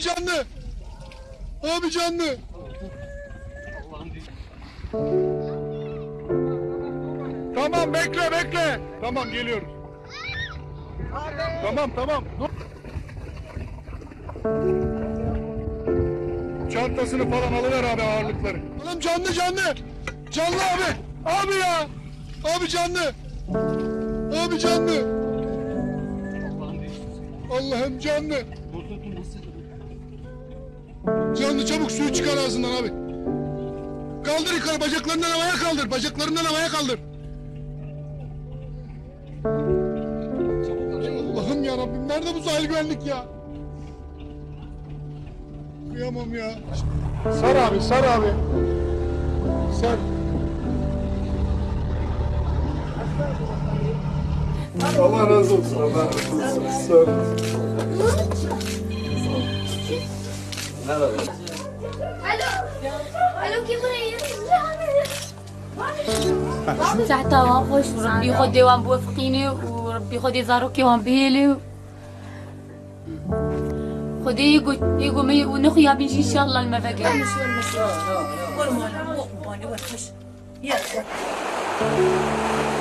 canlı. Abi canlı. Tamam bekle. Tamam geliyoruz. Tamam. Dur. Çantasını falan alıver abi, ağırlıkları. Oğlum canlı. Canlı abi. Abi ya. Abi canlı. Abi canlı. Allah'ım canlı. Canlı, çabuk suyu çıkar ağzından abi. Kaldır yukarı, bacaklarından havaya kaldır. Bacaklarından havaya kaldır. Allah'ım ya Rabbim, nerede bu sahil güvenlik ya? Kıyamam ya. Sar abi. Sar. Allah razı olsun. Sağ olun. Merhaba. الو كيف تحت خوش وربي يخدي وان بوفقيني وربي يخدي زاروكي وان بيلي خدي يقو مي ونخي يا بنجي ان شاء الله المفاقع Ha.